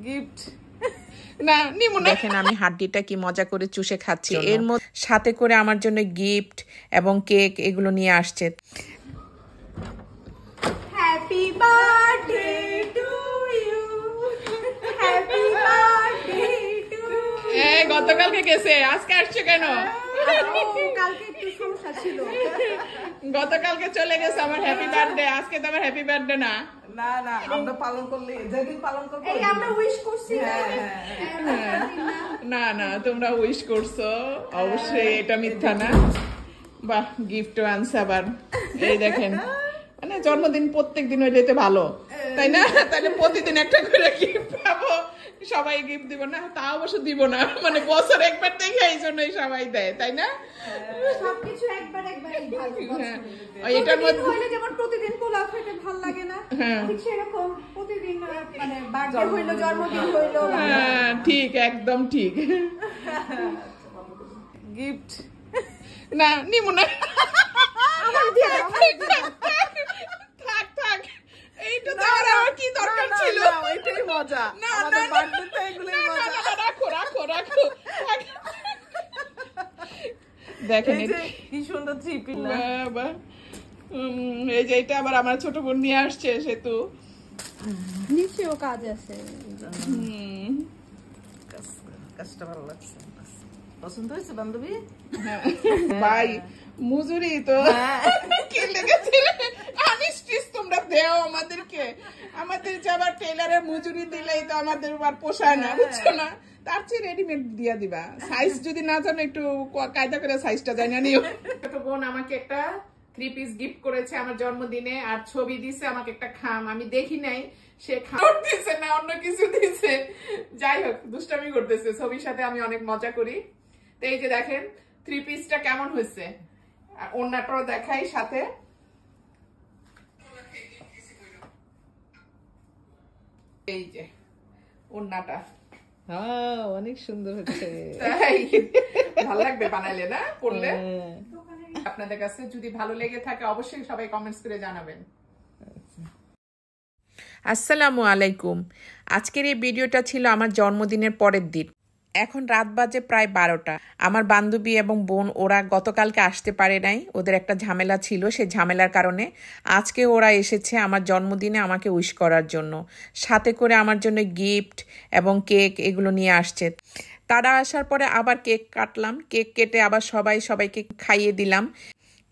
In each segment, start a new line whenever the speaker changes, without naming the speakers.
Gift না নিমু না। দেখেন আমি হাড্ডিটা কি মজা করে চুষে খাচ্ছি, এর মধ্যে সাথে করে আমার জন্য গিফট এবং কেক এগুলো নিয়ে আসছে।
Happy birthday to you, happy birthday to you.
গতকালকে গেছে, আজকে আসছে কেন?
কালকে একটু সমস্যা ছিল,
গতকালকে চলে গেছে আমার হ্যাপি বার্থডে, আজকে তো আমার হ্যাপি বার্থডে না।
না না আমরা পালন করলে যেদিন পালন করব
এই আমরা উইশ করছি।
না না তোমরা উইশ করছো অবশ্যই, এটা মিথ্যা না। বাহ গিফটও আনছে আবার, এই দেখেন মানে জন্মদিন প্রত্যেক দিন হইলে তো ভালো তাই না? তাহলে প্রতিদিন একটা করে গিফট পাবো, সবাই গিফট দিব না? তা অবশ্য দিব না, মানে বছর একবার দেখে এই জন্যই সবাই দেয় তাই না?
সবকিছু একবার একবারই ভালো।
এটার মধ্যে
হইলে যেমন প্রতিদিন পোলাও খেতে ভালো লাগে না, ঠিক সেরকম প্রতিদিন মানে বার্থডে হইলো, জন্মদিন হইলো।
হ্যাঁ ঠিক, একদম ঠিক। গিফট না নিমু না,
আমার দিয়ে দাও, আমার দিয়ে দাও।
থাক থাক, এইটা তো আর কি দরকার ছিল?
এটাই মজা,
না
আমাদের
না
বার্থডেতে এগুলোই মজা।
রাখো রাখো রাখো। দেখেন
এই যে কি সুন্দর থ্রি পিন না,
বাবা, এই যে এটা আবার আমার ছোট বোন নিয়ে আসছে সেতু,
নিচেও কাজ আছে।
কাজটা ভালো লাগছে, পছন্দ হয়েছে বান্ধবী?
ভাই মজুরি তো কি লেগেছে, আনিস্টিস তোমরা দেও আমাদেরকে, আমাদের যে আবার টেলারের মজুরি দিলেই তো আমাদের আর পোষায় না, বুঝছো না? তার চেয়ে রেডিমেড দিয়া দিবা, সাইজ যদি না জানো একটু কায়দা করে সাইজটা জানিয়ে নিও। ছোট বোন আমাকে একটা 3 পিস গিফট করেছে আমার জন্মদিনে, আর ছবি দিছে আমাকে একটা খাম, আমি দেখি নাই সে খাম দিছে না অন্য কিছু দিছে, যাই হোক দুষ্টামি করতেছে, ছবির সাথে আমি অনেক মজা করি। তো এই যে দেখেন 3 পিসটা কেমন হয়েছে, আর ওড়নাটাও দেখাই সাথে, এই যে ওড়নাটা
অনেক সুন্দর হচ্ছে,
তাই ভালো লাগবে বানাইলে না, পড়লে। আপনাদের কাছে যদি ভালো লেগে থাকে অবশ্যই সবাই কমেন্টস করে জানাবেন। আসসালামু আলাইকুম। আজকের এই ভিডিওটা ছিল আমার জন্মদিনের পরের দিন, এখন রাত বাজে প্রায় 12টা। আমার বান্ধবী এবং বোন ওরা গতকালকে আসতে পারে নাই, ওদের একটা ঝামেলা ছিল, সেই ঝামেলার কারণে আজকে ওরা এসেছে আমার জন্মদিনে আমাকে উইশ করার জন্য, সাথে করে আমার জন্য গিফট এবং কেক এগুলো নিয়ে আসছে। তারা আসার পরে আবার কেক কাটলাম, কেক কেটে আবার সবাইকে খাইয়ে দিলাম।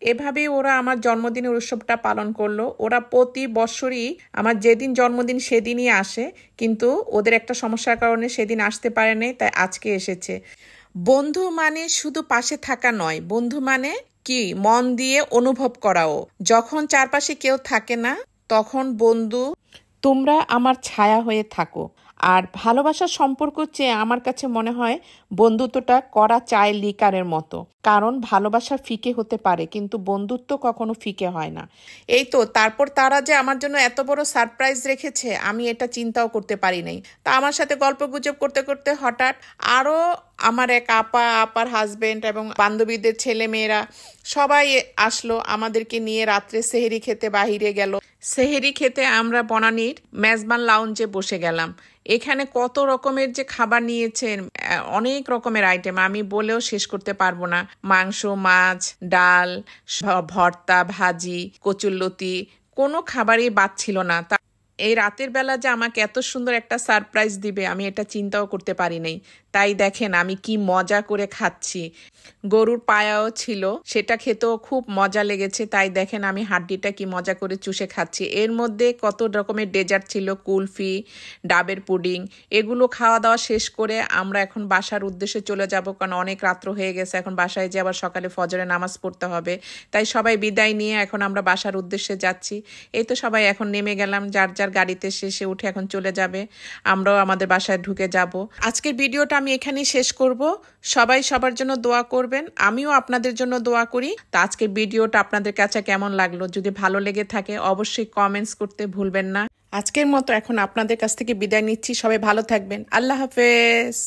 এভাবেই ওরা আমার জন্মদিনের উৎসবটা পালন করলো। ওরা প্রতি বছরই আমার যেদিন জন্মদিন সেদিনই আসে, কিন্তু ওদের একটা সমস্যার কারণে সেদিন আসতে পারে নাই, তাই আজকে এসেছে। বন্ধু মানে শুধু পাশে থাকা নয়, বন্ধু মানে কি মন দিয়ে অনুভব করাও। যখন চারপাশে কেউ থাকে না তখন বন্ধু তোমরা আমার ছায়া হয়ে থাকো। আর ভালোবাসার সম্পর্ক চেয়ে আমার কাছে মনে হয় বন্ধুত্বটা করা চায় লিকারের মতো, কারণ ভালোবাসা ফিকে হতে পারে কিন্তু বন্ধুত্ব কখনো ফিকে হয় না। এই তো তারপর তারা যে আমার জন্য এত বড় সারপ্রাইজ রেখেছে আমি এটা চিন্তাও করতে পারি নাই। তা আমার সাথে গল্প গুজব করতে করতে হঠাৎ আরও আমার এক আপার হাজবেন্ড এবং বান্ধবীদের ছেলে মেয়েরা সবাই আসলো, আমাদেরকে নিয়ে রাত্রে সেহেরি খেতে বাহিরে গেল। সেহেরি খেতে আমরা বনানীর মেজবান লাউঞ্জে বসে গেলাম। এখানে কত রকমের যে খাবার নিয়েছেন, অনেক রকমের আইটেম, আমি বলেও শেষ করতে পারবো না। মাংস, মাছ, ডাল, ভর্তা, ভাজি, কচুরলতি, কোনো খাবারই বাদ ছিল না। এই রাতের বেলা যে আমাকে এত সুন্দর একটা সারপ্রাইজ দিবে আমি এটা চিন্তাও করতে পারি নাই। তাই দেখেন আমি কি মজা করে খাচ্ছি। গরুর পায়াও ছিল, সেটা খেতেও খুব মজা লেগেছে। তাই দেখেন আমি হাড্ডিটা কি মজা করে চুষে খাচ্ছি। এর মধ্যে কত রকমের ডেজার্ট ছিল, কুলফি, ডাবের পুডিং, এগুলো খাওয়া দাওয়া শেষ করে আমরা এখন বাসার উদ্দেশ্যে চলে যাব, কারণ অনেক রাত্র হয়ে গেছে। এখন বাসায় যে আবার সকালে ফজরে নামাজ পড়তে হবে, তাই সবাই বিদায় নিয়ে এখন আমরা বাসার উদ্দেশ্যে যাচ্ছি। এই তো সবাই এখন নেমে গেলাম, যার যার গাড়িতে শেষে উঠে এখন চলে যাবে, আমরাও আমাদের বাসায় ঢুকে যাব। আজকের ভিডিওটা আমি এখানেই শেষ করব। সবাই সবার জন্য দোয়া করবেন, আমিও আপনাদের জন্য দোয়া করি। তো আজকের ভিডিওটা আপনাদের কাছে কেমন লাগলো, যদি ভালো লেগে থাকে অবশ্যই কমেন্টস করতে ভুলবেন না। আজকের মতো এখন আপনাদের কাছ থেকে বিদায় নিচ্ছি। সবাই ভালো থাকবেন। আল্লাহ হাফেজ।